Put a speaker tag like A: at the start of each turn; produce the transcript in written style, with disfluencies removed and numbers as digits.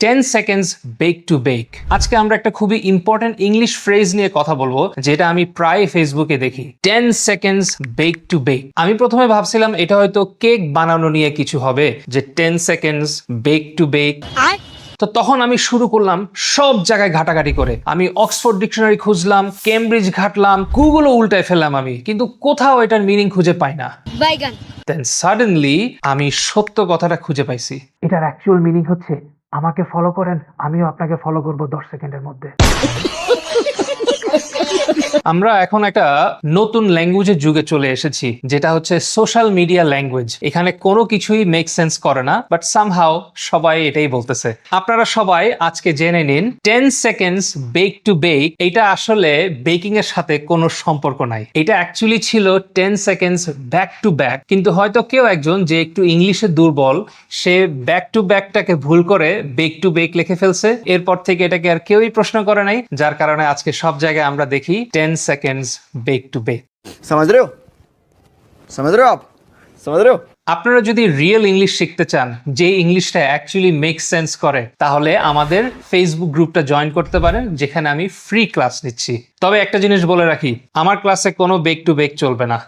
A: 10 seconds bake to bake। আজকে আমরা একটা খুবই ইম্পর্টেন্ট ইংলিশ ফ্রেজ নিয়ে কথা বলবো, যেটা আমি প্রায় ফেসবুকে দেখি। 10 seconds bake to bake। আমি প্রথমে ভাবছিলাম এটা হয়তো কেক বানানো নিয়ে কিছু হবে, যে 10 seconds bake to bake। তো তখন আমি শুরু করলাম সব জায়গায় ঘাটাঘাটি করে। আমি অক্সফোর্ড ডিকশনারি খুঁজলাম, কেমব্রিজ ঘাটলাম, গুগলও উল্টায় ফেললাম আমি, কিন্তু কোথাও এটার মিনিং খুঁজে পাই না। দেন সাডেনলি আমি সত্য কথাটা খুঁজে পাইছি। এটার অ্যাকচুয়াল মিনিং হচ্ছে, আমাকে ফলো করেন, আমিও আপনাকে ফলো করব 10 সেকেন্ডের মধ্যে। আমরা এখন একটা নতুন ল্যাঙ্গুয়েজের যুগে চলে এসেছি, যেটা হচ্ছে সোশ্যাল মিডিয়া ল্যাঙ্গুয়েজ। এখানে কোনো কিছুই মেক সেন্স করে না, বাট সামহাও সবাই এটাই বলতেছে। আপনারা সবাই আজকে জেনে নিন 10 সেকেন্ডস বেক টু বেক এটা আসলে বেকিং এর সাথে কোনো সম্পর্ক নাই। এটা অ্যাকচুয়ালি ছিল 10 সেকেন্ডস ব্যাক টু ব্যাক, কিন্তু হয়তো কেউ একজন যে একটু ইংলিশে দুর্বল, সে ব্যাক টু ব্যাকটাকে ভুল করে বেক টু বেক লিখে ফেলছে। এরপর থেকে এটাকে আর কেউই প্রশ্ন করে নাই, যার কারণে আজকে সব জায়গায় আমরা দেখি 10 seconds bake to bake।
B: समझ रहे हो आप समझ रहे हो।
A: আপনারা যদি রিয়েল ইংলিশ শিখতে চান, যে ইংলিশটা অ্যাকচুয়ালি মেক সেন্স করে, তাহলে আমাদের ফেসবুক গ্রুপটা জয়েন করতে পারেন, যেখানে আমি ফ্রি ক্লাস নিচ্ছি। তবে একটা জিনিস বলে রাখি, আমার ক্লাসে কোনো বেক টু বেক চলবে না।